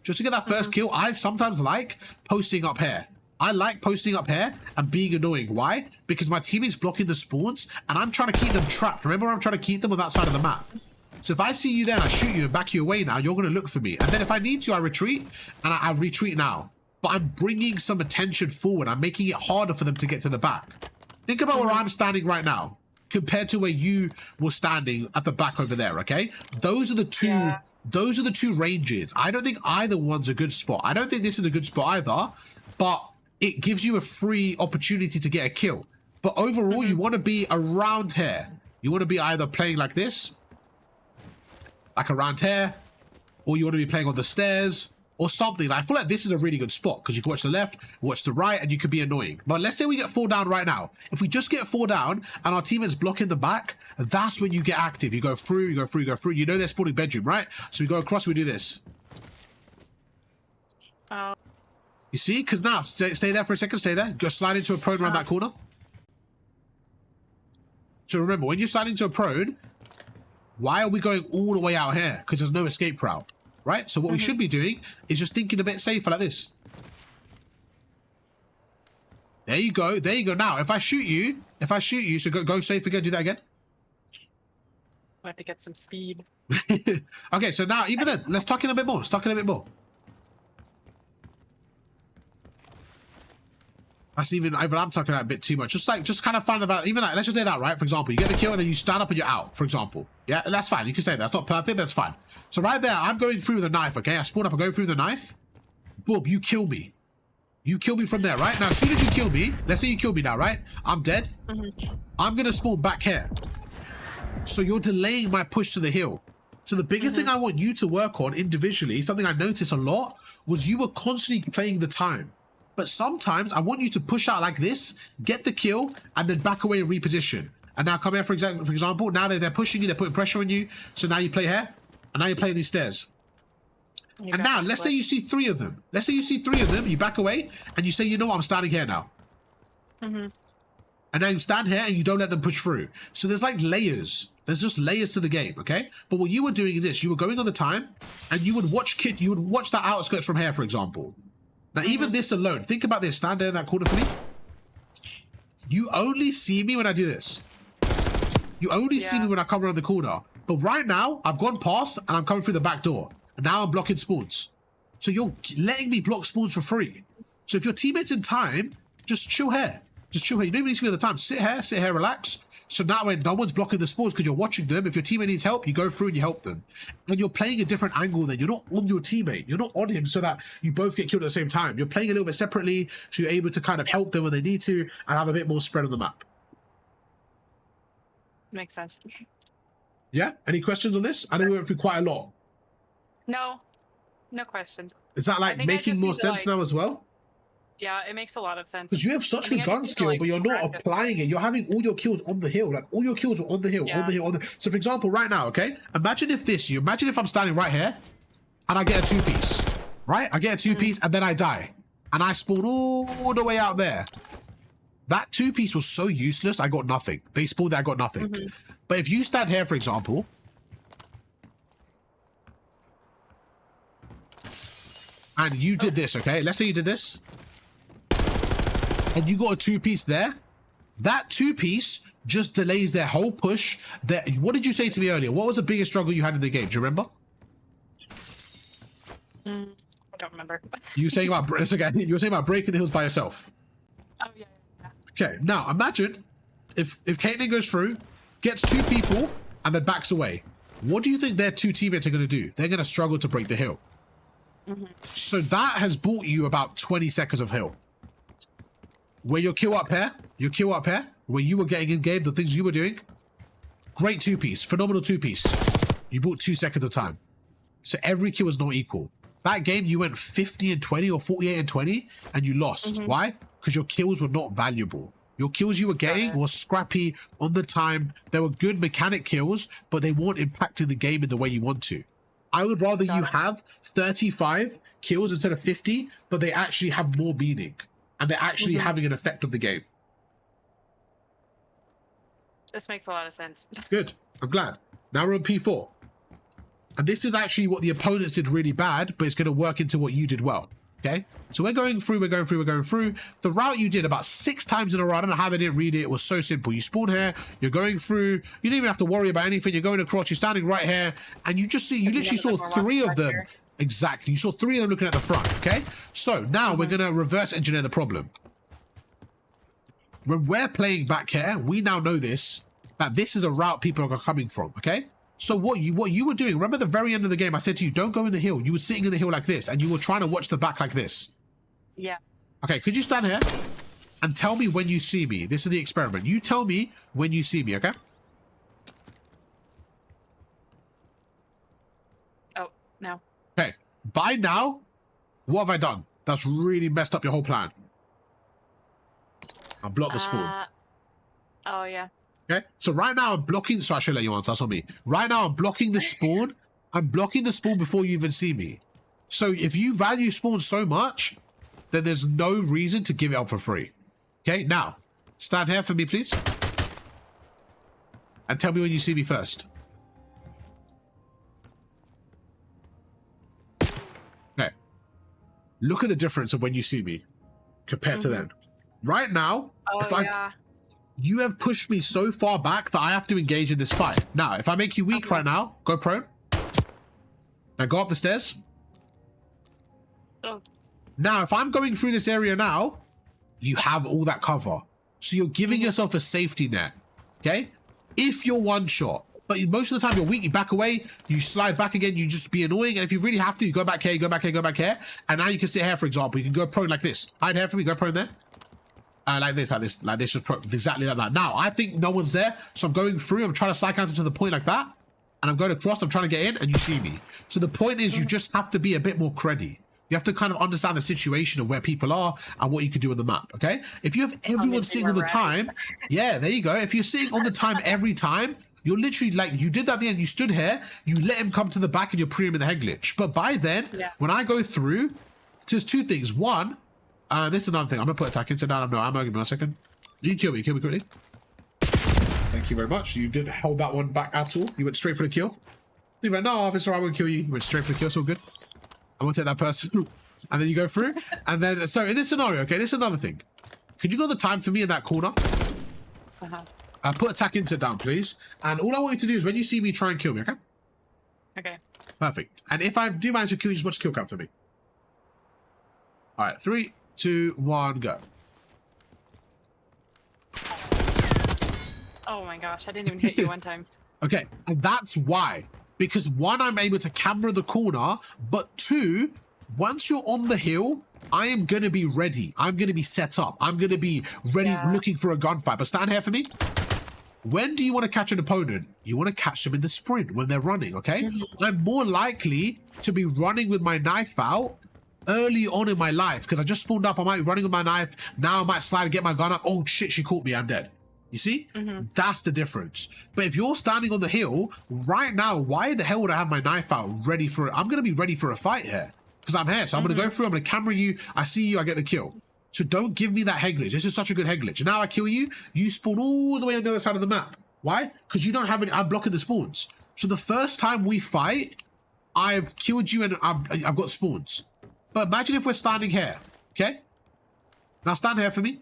Speaker 1: Just to get that first kill. I sometimes like posting up here. I like posting up here and being annoying. Why? Because my team is blocking the spawns, and I'm trying to keep them trapped. Remember, I'm trying to keep them on that side of the map. So if I see you there and I shoot you and back you away now, you're going to look for me. And then if I need to, I retreat, and I retreat now. But I'm bringing some attention forward. I'm making it harder for them to get to the back. Think about where I'm standing right now compared to where you were standing at the back over there, okay? Those are the two... Yeah. Those are the two ranges. I don't think either one's a good spot. I don't think this is a good spot either, but it gives you a free opportunity to get a kill. But overall, you want to be around here. You want to be either playing like this, like around here, or you want to be playing on the stairs or something. I feel like this is a really good spot because you can watch the left, watch the right, and you could be annoying. But let's say we get 4 down right now. If we just get 4 down and our team is blocking the back, that's when you get active. You go through, you go through, you go through. You know they're spawning bedroom, right? So we go across, we do this. You see? Because now, stay there for a second, stay there. Go slide into a prone around that corner. So remember, when you're sliding into a prone, why are we going all the way out here? Because there's no escape route, right? So what we should be doing is just thinking a bit safer like this. There you go. There you go. Now, if I shoot you, so go safe again, do that again.
Speaker 2: I have to get some speed.
Speaker 1: Okay, so now, even then, let's tuck in a bit more. Let's tuck in a bit more. That's even I'm talking about a bit too much. Just kind of find about even that. Let's just say that, right? For example, you get the kill and then you stand up and you're out, for example. Yeah, that's fine. You can say that. That's not perfect, that's fine. So right there, I'm going through with a knife, okay? I spawn up, I go through the knife. Boom, you kill me. You kill me from there, right? Now, as soon as you kill me, let's say you kill me now, right? I'm dead. I'm gonna spawn back here. So you're delaying my push to the hill. So the biggest thing I want you to work on individually, something I noticed a lot, was you were constantly playing the time. But sometimes I want you to push out like this, get the kill, and then back away and reposition. And now come here, for example, now they're pushing you, they're putting pressure on you. So now you play here, and now you're playing these stairs. And now, let's say you see 3 of them. Let's say you see 3 of them, you back away, and you say, you know what, I'm standing here now. And now you stand here, and you don't let them push through. So there's like layers. There's just layers to the game, okay? But what you were doing is this. You were going on the time, and you would watch that outskirts from here, for example. Now, even this alone, think about this. Stand there in that corner for me. You only see me when I do this. You only see me when I come around the corner. But right now, I've gone past and I'm coming through the back door. And now I'm blocking spawns. So you're letting me block spawns for free. So if your teammate's in time, just chill here. Just chill here. You don't even need to be at the time. Sit here, relax. So now when no one's blocking the spawns because you're watching them, if your teammate needs help, you go through and you help them. And you're playing a different angle then. You're not on your teammate. You're not on him so that you both get killed at the same time. You're playing a little bit separately so you're able to kind of help them when they need to and have a bit more spread on the map.
Speaker 2: Makes sense.
Speaker 1: Yeah? Any questions on this? I know we went through quite a lot.
Speaker 2: No. No questions.
Speaker 1: Is that like making more sense now as well?
Speaker 2: Yeah, it makes a lot of sense.
Speaker 1: Because you have such
Speaker 2: I mean,
Speaker 1: good
Speaker 2: I
Speaker 1: gun
Speaker 2: just
Speaker 1: skill,
Speaker 2: feel like
Speaker 1: but you're not
Speaker 2: practice.
Speaker 1: applying it. You're having all your kills on the hill. Like all your kills are on the hill, on the hill, on the. So for example, right now, okay, imagine if I'm standing right here, and I get a 2-piece, right? I get a 2-piece, and then I die, and I spawn all the way out there. That 2-piece was so useless. I got nothing. They spawned there, I got nothing. But if you stand here, for example, and you did this, okay? Let's say you did this. And you got a 2-piece there. That 2-piece just delays their whole push. What did you say to me earlier? What was the biggest struggle you had in the game? Do you remember?
Speaker 2: I don't remember.
Speaker 1: You were saying about it's okay. You were saying about breaking the hills by yourself.
Speaker 2: Oh yeah.
Speaker 1: Okay, now imagine if Caitlyn goes through, gets 2 people, and then backs away. What do you think their 2 teammates are going to do? They're going to struggle to break the hill. So that has bought you about 20 seconds of hill. Where your kill up here, where you were getting in game, the things you were doing, great 2-piece, phenomenal 2-piece. You bought 2 seconds of time. So every kill was not equal. That game, you went 50 and 20 or 48 and 20, and you lost. Why? Because your kills were not valuable. Your kills you were getting were scrappy on the time. They were good mechanic kills, but they weren't impacting the game in the way you want to. I would rather you have 35 kills instead of 50, but they actually have more meaning. And they're actually having an effect on the game.
Speaker 2: This makes a lot of sense.
Speaker 1: Good. I'm glad. Now we're on P4. And this is actually what the opponents did really bad, but it's going to work into what you did well. Okay? So we're going through. The route you did about 6 times in a row. I don't know how they didn't read it. It was so simple. You spawn here. You're going through. You don't even have to worry about anything. You're going across. You're standing right here. And you literally saw 3 of them. Exactly. You saw 3 of them looking at the front. Okay? So now we're going to reverse engineer the problem. When we're playing back here, we now know this, that this is a route people are coming from. Okay? So what you were doing, remember the very end of the game, I said to you, don't go in the hill. You were sitting in the hill like this, and you were trying to watch the back like this.
Speaker 2: Yeah.
Speaker 1: Okay, could you stand here and tell me when you see me? This is the experiment. You tell me when you see me, okay?
Speaker 2: Oh, no.
Speaker 1: Okay, by now, what have I done? That's really messed up your whole plan. I blocked the spawn.
Speaker 2: Oh, yeah.
Speaker 1: Okay, so right now I'm blocking, so I should let you answer, that's on me. Right now I'm blocking the spawn. I'm blocking the spawn before you even see me. So if you value spawn so much, then there's no reason to give it up for free. Okay, now, stand here for me, please. And tell me when you see me first. Okay. Look at the difference of when you see me compared to then. Right now, you have pushed me so far back that I have to engage in this fight. Now, if I make you weak right now, go prone. Now go up the stairs.
Speaker 2: Oh.
Speaker 1: Now, if I'm going through this area now, you have all that cover. So you're giving yourself a safety net. Okay? If you're one shot. But most of the time you're weak, you back away, you slide back again, you just be annoying. And if you really have to, you go back here, you go back here, go back here. And now you can sit here, for example. You can go prone like this. Hide here for me, go prone there. Like this, just exactly like that. Now, I think no one's there, so I'm going through, I'm trying to slide counter to the point like that, and I'm going across, I'm trying to get in, and you see me. So the point is, you just have to be a bit more cruddy. You have to kind of understand the situation of where people are and what you can do on the map, okay? If you have everyone sitting all the time, yeah, there you go. If you're sitting on the time every time, you're literally like, you did that at the end, you stood here, you let him come to the back and you're pre him in the head glitch. But by then, when I go through, there's 2 things. One, this is another thing. I'm gonna put attack in. So now I'm no, give me 1 second. You kill me quickly. Thank you very much. You didn't hold that one back at all. You went straight for the kill. You went, no, officer, I won't kill you. You went straight for the kill, so good. I won't take that person. And then you go through. And then, so in this scenario, okay, this is another thing. Could you go the time for me in that corner? Put attack into down, please. And all I want you to do is when you see me, try and kill me, okay?
Speaker 2: Okay.
Speaker 1: Perfect. And if I do manage to kill you, just watch kill count for me. All right, 3, 2, 1, go.
Speaker 2: Oh my gosh, I didn't even hit you one time.
Speaker 1: Okay, and that's why. Because 1, I'm able to camera the corner, but 2, once you're on the hill, I am going to be ready. I'm going to be set up. I'm going to be ready looking for a gunfight. But stand here for me. When do you want to catch an opponent? You want to catch them in the sprint when they're running, okay? I'm more likely to be running with my knife out early on in my life, because I just spawned up, I might be running with my knife. Now I might slide and get my gun up. Oh shit, she caught me, I'm dead. You see? That's the difference. But if you're standing on the hill right now, why the hell would I have my knife out ready for it? I'm going to be ready for a fight here because I'm here. So I'm going to go through, I'm going to camera you. I see you, I get the kill. So don't give me that head glitch. This is such a good head glitch. Now I kill you, you spawn all the way on the other side of the map. Why? Because you don't have any, I'm blocking the spawns. So the first time we fight, I've killed you and I've got spawns. But imagine if we're standing here, okay? Now stand here for me.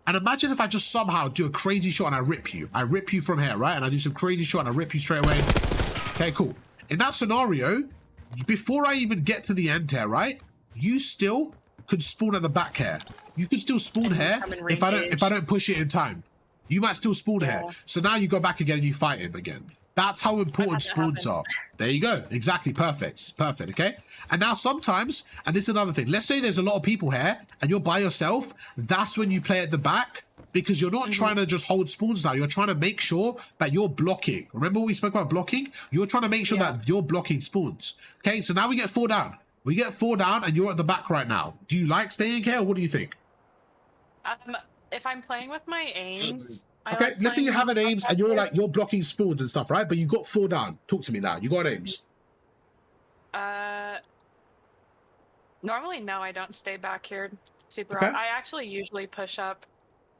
Speaker 1: And imagine if I just somehow do a crazy shot and I rip you. I rip you from here, right? And I do some crazy shot and I rip you straight away. Okay, cool. In that scenario, before I even get to the end here, right? You still could spawn at the back here. You could still spawn here if I don't push it in time. You might still spawn here. So now you go back again and you fight him again. That's how important spawns are. There you go. Exactly. Perfect. Perfect. Okay. And now sometimes, and this is another thing, let's say there's a lot of people here and you're by yourself. That's when you play at the back because you're not trying to just hold spawns now. You're trying to make sure that you're blocking. Remember we spoke about blocking? You're trying to make sure that you're blocking spawns. Okay. So now we get 4 down. We get 4 down and you're at the back right now. Do you like staying here or what do you think?
Speaker 2: If I'm playing with my aims...
Speaker 1: Okay,
Speaker 2: like
Speaker 1: let's say you have an aims and you're
Speaker 2: like
Speaker 1: you're blocking spawns and stuff, right? But you got 4 down. Talk to me now. You got aims.
Speaker 2: Normally, no, I don't stay back here super.
Speaker 1: Okay.
Speaker 2: I actually usually push up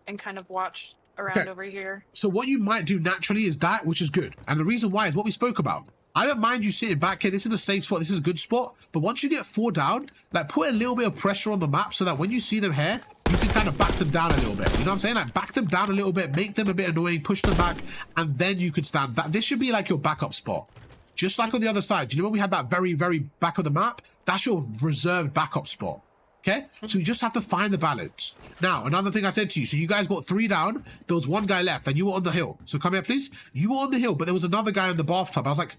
Speaker 2: and kind of watch around over here.
Speaker 1: So what you might do naturally is that, which is good. And the reason why is what we spoke about. I don't mind you sitting back here. This is a safe spot. This is a good spot. But once you get 4 down, like put a little bit of pressure on the map so that when you see them here, you can kind of back them down a little bit. You know what I'm saying? Like back them down a little bit, make them a bit annoying, push them back, and then you could stand back. This should be like your backup spot. Just like on the other side. You know when we had that very, very back of the map? That's your reserved backup spot. Okay? So you just have to find the balance. Now, another thing I said to you. So you guys got 3 down. There was 1 guy left and you were on the hill. So come here, please. You were on the hill, but there was another guy in the bathtub. I was like,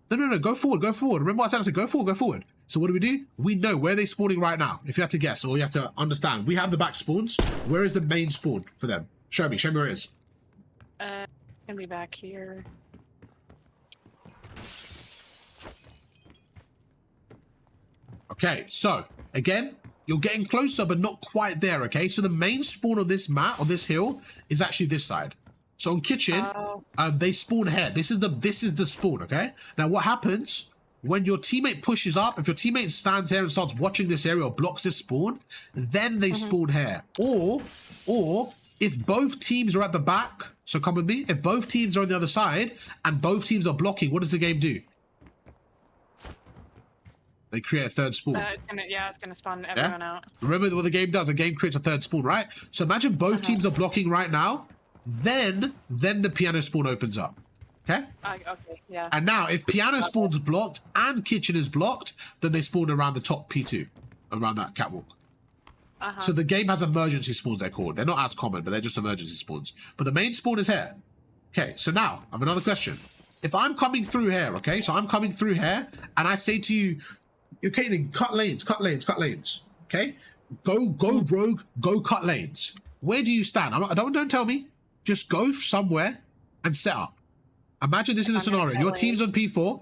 Speaker 1: no, go forward, go forward. Remember what I said? I said, go forward, go forward. So what do? We know where they're spawning right now. If you had to guess, or you have to understand. We have the back spawns. Where is the main spawn for them? Show me where it is.
Speaker 2: Can be back here.
Speaker 1: Okay, so again, you're getting closer, but not quite there. Okay, so the main spawn on this map, on this hill, is actually this side. So on kitchen, they spawn here. This is the spawn. Okay. Now what happens when your teammate pushes up? If your teammate stands here and starts watching this area or blocks this spawn, then they spawn here. Or if both teams are at the back, so come with me. If both teams are on the other side and both teams are blocking, what does the game do? They create a 3rd spawn.
Speaker 2: It's gonna spawn everyone out.
Speaker 1: Remember what the game does? The game creates a 3rd spawn, right? So imagine both teams are blocking right now. Then the piano spawn opens up. Okay?
Speaker 2: Okay, yeah.
Speaker 1: And now, if piano spawn's blocked and kitchen is blocked, then they spawn around the top P2, around that catwalk. So the game has emergency spawns, they're called. They're not as common, but they're just emergency spawns. But the main spawn is here. Okay, so now, I have another question. If I'm coming through here, okay? So I'm coming through here, and I say to you, okay, then cut lanes, okay? Go rogue, go cut lanes. Where do you stand? Don't tell me. Just go somewhere and set up. Imagine this is a scenario. Your team's on P4.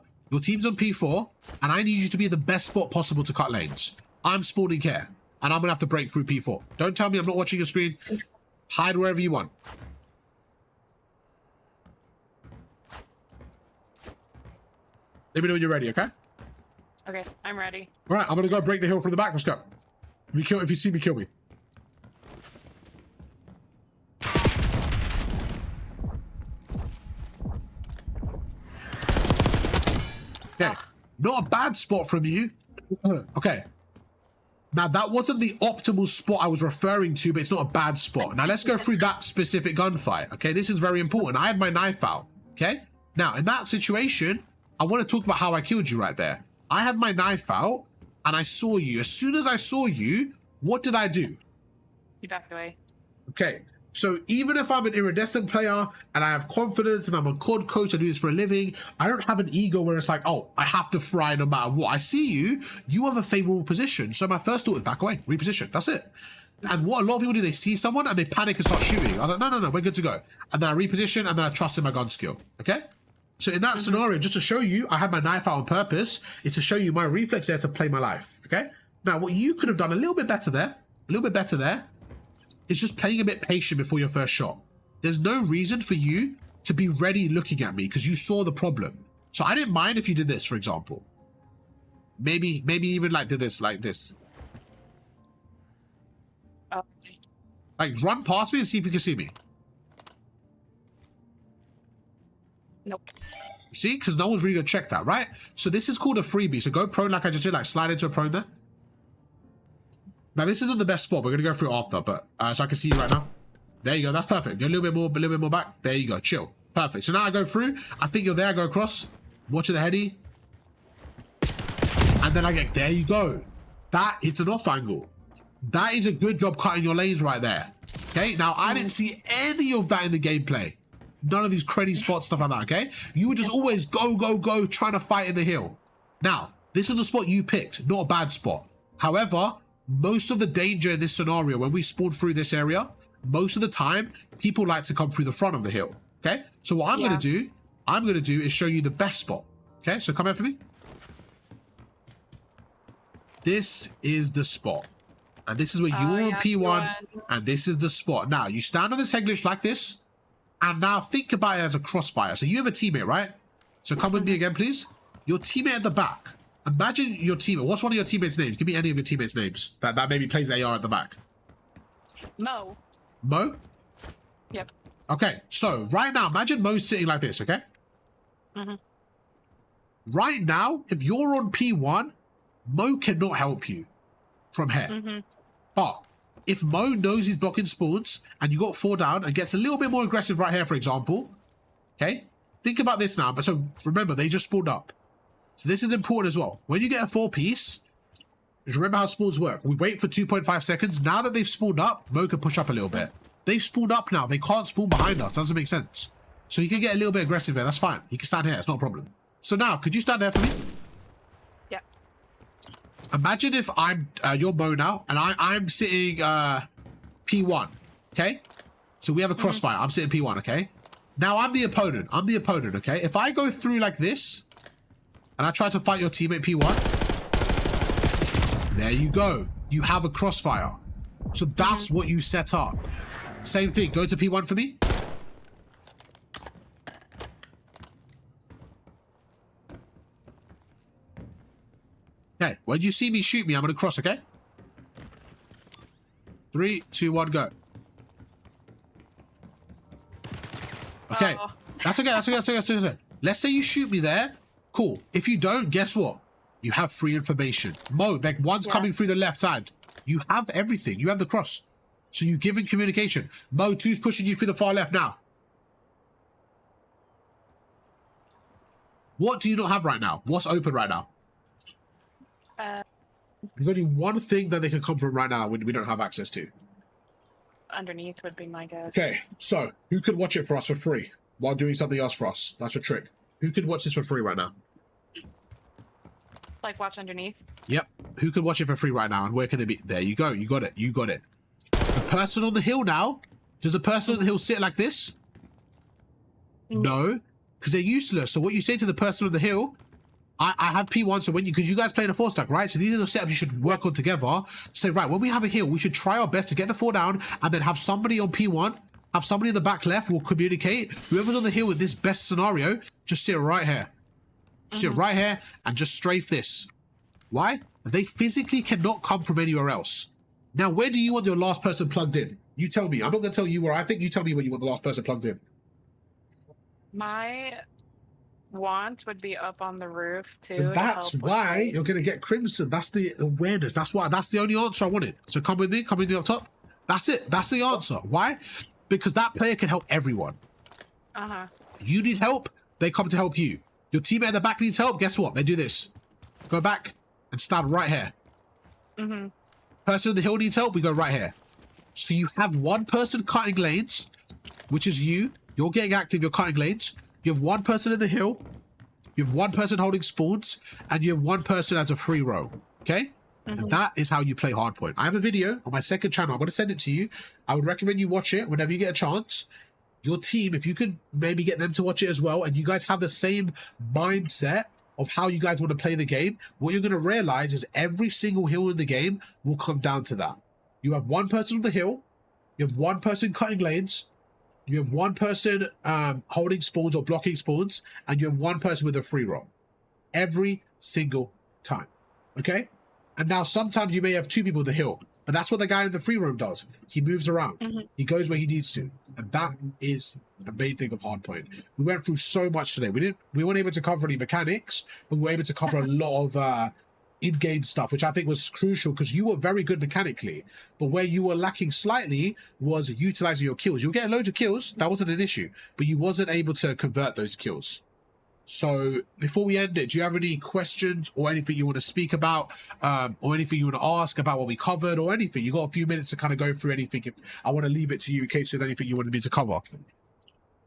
Speaker 1: And I need you to be in the best spot possible to cut lanes. I'm spawning here. And I'm going to have to break through P4. Don't tell me I'm not watching your screen. Hide wherever you want. Let me know when you're ready, okay?
Speaker 2: Okay, I'm ready.
Speaker 1: All right, I'm going to go break the hill from the back. Let's go. If you see me, kill me. Okay, not a bad spot from you. Okay. Now, that wasn't the optimal spot I was referring to, but it's not a bad spot. Now, let's go through that specific gunfight. Okay, this is very important. I had my knife out. Okay? Now, in that situation, I want to talk about how I killed you right there. I had my knife out, and I saw you. As soon as I saw you, what did I do?
Speaker 2: You backed away.
Speaker 1: Okay. So even if I'm an iridescent player and I have confidence and I'm a COD coach, I do this for a living, I don't have an ego where it's like, oh, I have to fry no matter what. I see you, you have a favorable position. So my first thought is back away, reposition, that's it. And what a lot of people do, they see someone and they panic and start shooting. I was like, no, we're good to go. And then I reposition and then I trust in my gun skill, okay? So in that scenario, just to show you, I had my knife out on purpose. It's to show you my reflex there to play my life, okay? Now, what you could have done a little bit better there, is just playing a bit patient before your first shot. There's no reason for you to be ready looking at me because you saw the problem. So I didn't mind if you did this, for example. Maybe even like did this, like this. Like run past me and see if you can see me.
Speaker 2: Nope.
Speaker 1: See, because no one's really gonna check that, right? So this is called a freebie. So go prone like I just did, like slide into a prone there. Now this isn't the best spot. We're gonna go through it after, but so I can see you right now. There you go. That's perfect. Go a little bit more back. There you go. Chill. Perfect. So now I go through. I think you're there. I go across. Watch the heady. And then I get, there you go. It's an off angle. That is a good job cutting your lanes right there. Okay. Now I didn't see any of that in the gameplay. None of these creddy spots, stuff like that. Okay. You would just always go, trying to fight in the hill. Now, this is the spot you picked. Not a bad spot. However, most of the danger in this scenario, when we spawn through this area, most of the time, people like to come through the front of the hill. Okay. So what I'm going to do is show you the best spot. Okay. So come here for me. This is the spot. And this is where you are on P1. And this is the spot. Now, you stand on this head glitch like this. And now think about it as a crossfire. So you have a teammate, right? So come with me again, please. Your teammate at the back. Imagine your teammate. What's one of your teammates' names? Give me any of your teammates' names. That maybe plays AR at the back.
Speaker 2: Mo.
Speaker 1: Mo?
Speaker 2: Yep.
Speaker 1: Okay, so right now, imagine Mo's sitting like this, okay? Right now, if you're on P1, Mo cannot help you from here. But if Mo knows he's blocking spawns and you got 4 down and gets a little bit more aggressive right here, for example, okay? Think about this now. But so remember, they just spawned up. So this is important as well. When you get a 4-piece, just remember how spawns work. We wait for 2.5 seconds. Now that they've spawned up, Mo can push up a little bit. They've spawned up now. They can't spawn behind us. That doesn't make sense. So he can get a little bit aggressive there. That's fine. He can stand here. It's not a problem. So now, could you stand there for me?
Speaker 2: Yeah.
Speaker 1: Imagine if you're Mo now, and I'm sitting P1, okay? So we have a crossfire. I'm sitting P1, okay? Now I'm the opponent. Okay? If I go through like this, and I try to fight your teammate P1, there you go. You have a crossfire. So that's what you set up. Same thing. Go to P1 for me. Okay, when you see me shoot me, I'm going to cross, okay? 3, 2, 1, go. Okay.
Speaker 2: Oh.
Speaker 1: That's okay. Let's say you shoot me there. Cool. If you don't, guess what? You have free information. Mo, like one's coming through the left side. You have everything. You have the cross. So you've given communication. Mo, 2's pushing you through the far left now. What do you not have right now? What's open right now? There's only one thing that they can come from right now we don't have access to.
Speaker 2: Underneath would be my guess.
Speaker 1: Okay, so who could watch it for us for free while doing something else for us? That's a trick. Who could watch this for free right now?
Speaker 2: Like watch underneath?
Speaker 1: Yep. Who could watch it for free right now? And where can they be? There you go. You got it. The person on the hill now. Does the person on the hill sit like this? No, because they're useless. So what you say to the person on the hill, I have P1, so because you guys play in a 4-stack, right? So these are the setups you should work on together. Say, right, when we have a hill, we should try our best to get the 4 down and then have somebody on P1, have somebody in the back left will communicate. Whoever's on the hill with this best scenario, just sit right here. Sit right here and just strafe this. Why? They physically cannot come from anywhere else. Now, where do you want your last person plugged in? You tell me. I'm not going to tell you where I think. You tell me where you want the last person plugged in.
Speaker 2: My want would be up on the roof too.
Speaker 1: And that's why you're going to get Crimson. That's the awareness. That's the only answer I wanted. So come with me up top. That's it. That's the answer. Why? Because that player can help everyone. You need help, they come to help you. Your teammate at the back needs help, guess what? They do this. Go back and stand right here. Person on the hill needs help, we go right here. So you have one person cutting lanes, which is you. You're getting active, you're cutting lanes. You have one person in the hill. You have one person holding spawns. And you have one person as a free row. Okay? And that is how you play hardpoint. I have a video on my second channel. I'm going to send it to you. I would recommend you watch it whenever you get a chance. your team, if you could maybe get them to watch it as well, and you guys have the same mindset of how you guys want to play the game, what you're going to realize is every single hill in the game will come down to that. You have one person on the hill, you have one person cutting lanes, you have one person holding spawns or blocking spawns, and you have one person with a free roam. Every single time. Okay? And now sometimes you may have two people on the hill, but that's what the guy in the free roam does. He moves around. He goes where he needs to. And that is the main thing of hardpoint. We went through so much today. We weren't able to cover any mechanics, but we were able to cover a lot of in-game stuff, which I think was crucial because you were very good mechanically. But where you were lacking slightly was utilizing your kills. You were getting loads of kills. That wasn't an issue. But you wasn't able to convert those kills. So before we end it, do you have any questions or anything you want to speak about, or anything you want to ask about what we covered or anything? You got a few minutes to kind of go through anything. If I want to leave it to you in case there's anything you wanted me to cover.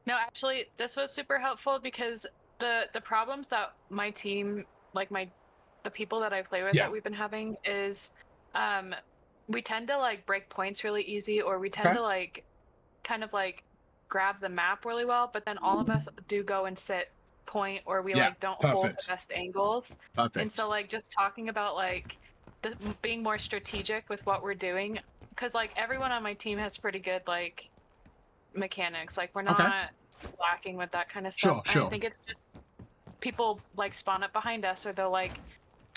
Speaker 2: No, actually, this was super helpful because the problems that my team, like the people that I play with that we've been having is, we tend to like break points really easy, or we tend to like kind of like grab the map really well, but then all of us do go and sit point, or we like don't hold the best angles. And so like just talking about like being more strategic with what we're doing, because like everyone on my team has pretty good like mechanics. Like we're not lacking with that kind of stuff.
Speaker 1: Sure.
Speaker 2: I think it's just people like spawn up behind us, or they'll like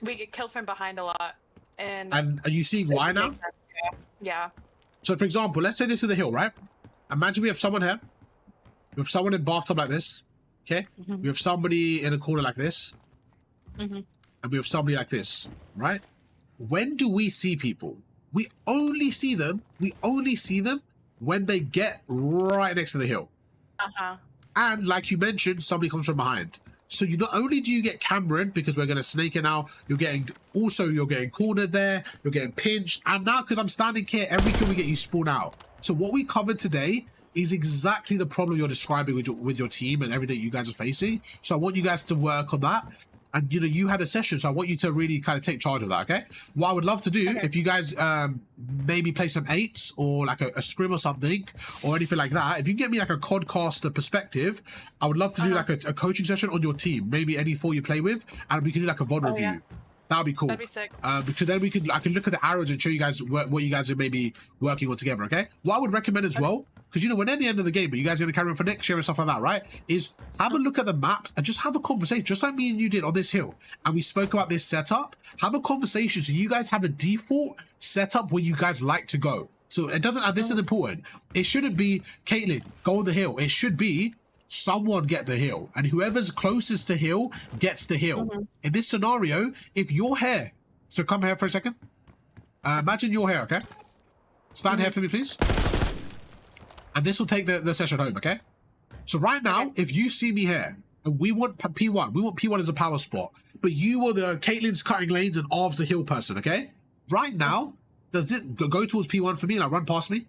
Speaker 2: we get killed from behind a lot. And
Speaker 1: are you seeing why now?
Speaker 2: Yeah.
Speaker 1: So for example, let's say this is the hill, right? Imagine we have someone here. We have someone in bathtub like this. Okay? We have somebody in a corner like this. And we have somebody like this, right? When do we see people? We only see them when they get right next to the hill. And like you mentioned, somebody comes from behind. So you not only do you get cambered because we're going to snake it now, you're getting cornered there, you're getting pinched, and now because I'm standing here, every kill we get you spawn out. So what we covered today is exactly the problem you're describing with your team and everything you guys are facing. So I want you guys to work on that. And you know, you had a session, so I want you to really kind of take charge of that, okay? What I would love to do, if you guys maybe play some 8s or like a scrim or something or anything like that, if you can get me like a codcaster perspective, I would love to do like a coaching session on your team, maybe any 4 you play with, and we can do like a VOD review. That would be cool.
Speaker 2: That'd be sick.
Speaker 1: Because then I can look at the arrows and show you guys what you guys are maybe working on together, okay? What I would recommend as well, because you know, we're near the end of the game, but you guys are going to carry on for next year and stuff like that, right? Is have a look at the map and just have a conversation, just like me and you did on this hill. And we spoke about this setup. Have a conversation so you guys have a default setup where you guys like to go. So it doesn't, this is important. It shouldn't be, Caitlin, go on the hill. It should be, someone get the hill. And whoever's closest to hill gets the hill. In this scenario, if you're here, so come here for a second. Imagine you're here, okay? Stand here for me, please. And this will take the session home, okay? So right now, if you see me here, and we want P1, we want P1 as a power spot, but you were the Caitlin's cutting lanes and Arv's the hill person, okay? Right now, does it go towards P1 for me, like run past me?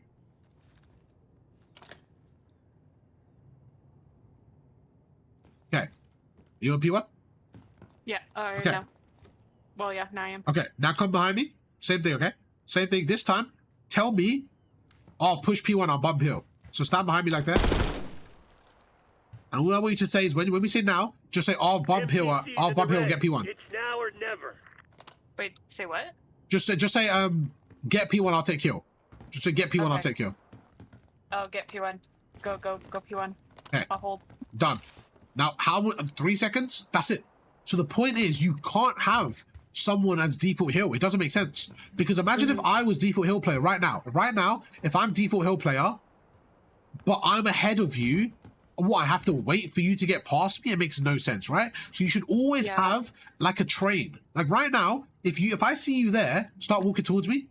Speaker 1: Okay. You on P1?
Speaker 2: Yeah.
Speaker 1: Okay.
Speaker 2: No. Well, yeah, now I am.
Speaker 1: Okay, now come behind me. Same thing, okay? Same thing. This time, tell me, I'll push P1 on bump hill. So stand behind me like that. And all I want you to say is when we say now, just say Arv bump hill, Arv bump hill, get P1.
Speaker 3: It's now or never.
Speaker 2: Wait, say what?
Speaker 1: Just say get P1, I'll take kill. Just say get P1, I'll take kill.
Speaker 2: Oh, get P1. Go P1.
Speaker 1: Okay.
Speaker 2: I'll hold.
Speaker 1: Done. Now, how much? 3 seconds? That's it. So the point is, you can't have someone as default hill. It doesn't make sense. Because imagine if I was default hill player right now. Right now, if I'm default hill player, but I'm ahead of you, what, I have to wait for you to get past me? It makes no sense, right? So you should always have like a train. Like right now, if I see you there, start walking towards me.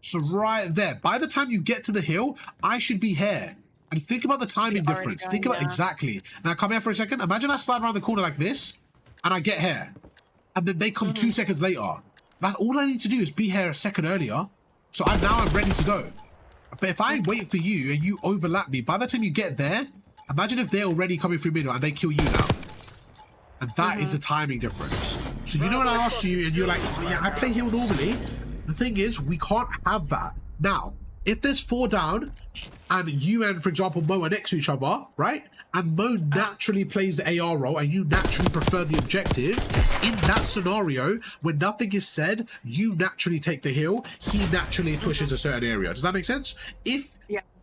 Speaker 1: So right there, by the time you get to the hill, I should be here. And think about the timing difference. Think about exactly. Now come here for a second. Imagine I slide around the corner like this, and I get here. And then they come 2 seconds later. That all I need to do is be here a second earlier. So now I'm ready to go. But if I wait for you and you overlap me, by the time you get there, imagine if they're already coming through middle and they kill you now. And that is a timing difference. So you know when I asked you and you're like, oh, yeah, I play hill normally. The thing is, we can't have that. Now, if there's 4 down and you and, for example, Mo are next to each other, right? And Mo naturally plays the AR role and you naturally prefer the objective, in that scenario, when nothing is said, you naturally take the hill, he naturally pushes a certain area. Does that make sense? If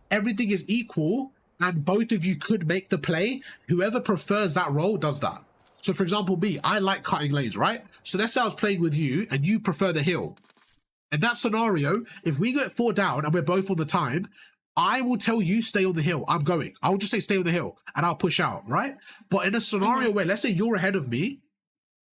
Speaker 1: everything is equal and both of you could make the play, whoever prefers that role does that. So for example, me, I like cutting lanes, right? So let's say I was playing with you and you prefer the hill. In that scenario, if we get 4 down and we're both on the time, I will tell you stay on the hill. I'm going. I will just say stay on the hill and I'll push out, right? But in a scenario where, let's say you're ahead of me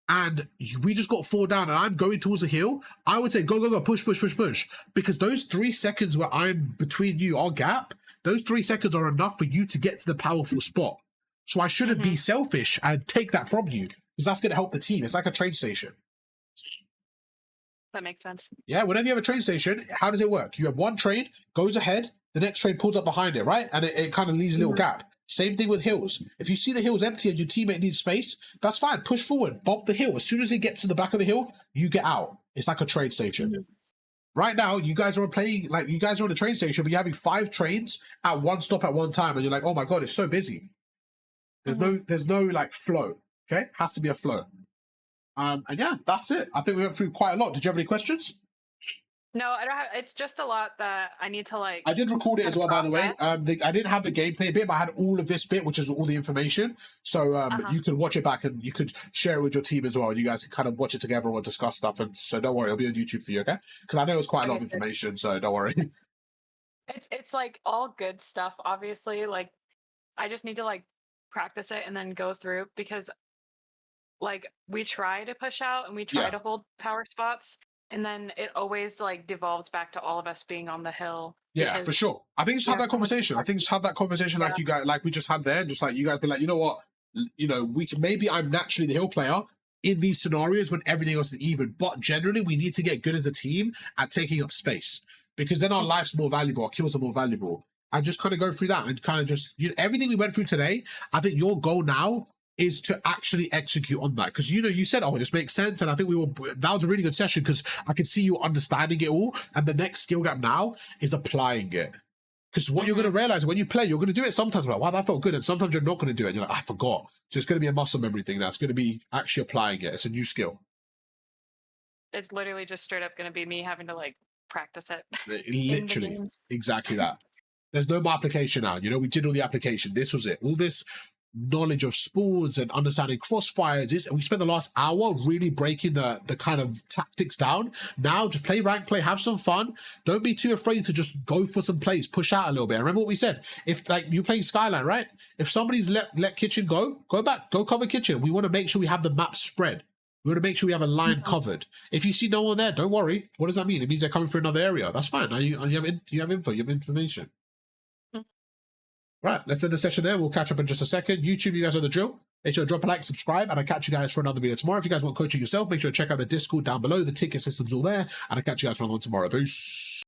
Speaker 1: and we just got 4 down and I'm going towards the hill, I would say go, go, go, push, push, push, push. Because those 3 seconds where I'm between you, our gap, those 3 seconds are enough for you to get to the powerful spot. So I shouldn't be selfish and take that from you because that's going to help the team. It's like a train station.
Speaker 2: That makes sense.
Speaker 1: Yeah, whenever you have a train station, how does it work? You have one train, goes ahead, the next train pulls up behind it, right? And it kind of leaves a little gap. Same thing with hills. If you see the hill's empty and your teammate needs space, that's fine. Push forward, bump the hill. As soon as it gets to the back of the hill, you get out. It's like a train station. Right now, you guys are playing, like, you guys are on a train station, but you're having 5 trains at one stop at one time, and you're like, oh my God, it's so busy. There's no like flow, okay? Has to be a flow. And yeah, that's it. I think we went through quite a lot. Did you have any questions?
Speaker 2: No, I don't have. It's just a lot that I need to like.
Speaker 1: I did record it as well, by the way. I didn't have the gameplay bit, but I had all of this bit, which is all the information. So you can watch it back and you could share it with your team as well. And you guys can kind of watch it together or discuss stuff. And so don't worry, it'll be on YouTube for you, okay? Because I know it's quite a lot of information, so don't worry.
Speaker 2: It's like all good stuff, obviously. Like I just need to like practice it and then go through because like we try to push out and we try to hold power spots. And then it always like devolves back to all of us being on the hill.
Speaker 1: Yeah, for sure. I think just have that conversation. I think just have that conversation like you guys, like we just had there. Just like you guys be like, you know what, we can, maybe I'm naturally the hill player in these scenarios when everything else is even. But generally, we need to get good as a team at taking up space because then our life's more valuable, our kills are more valuable. And just kind of go through that and kind of just, everything we went through today, I think your goal now is to actually execute on that. Because, you said, oh, this makes sense. And I think that was a really good session because I could see you understanding it all. And the next skill gap now is applying it. Because what you're going to realize when you play, you're going to do it sometimes. Like, wow, that felt good. And sometimes you're not going to do it. And you're like, I forgot. So it's going to be a muscle memory thing now. It's going to be actually applying it. It's a new skill.
Speaker 2: It's literally just straight up going to be me having to like practice it.
Speaker 1: Literally. Exactly that. There's no more application now. We did all the application. This was it. All this knowledge of spawns and understanding crossfires and we spent the last hour really breaking the kind of tactics down. Now just play rank play, have some fun, don't be too afraid to just go for some plays, push out a little bit. Remember what we said, if like you're playing Skyline, right, if somebody's let kitchen go back, go cover kitchen. We want to make sure we have the map spread. We want to make sure we have a line covered. If you see no one there, don't worry. What does that mean? It means they're coming through another area. That's fine. Now you have info, you have information. Right, let's end the session there. We'll catch up in just a second. YouTube, you guys know the drill. Make sure to drop a like, subscribe, and I'll catch you guys for another video tomorrow. If you guys want coaching yourself, make sure to check out the Discord down below. The ticket system's all there, and I'll catch you guys for another one tomorrow. Peace.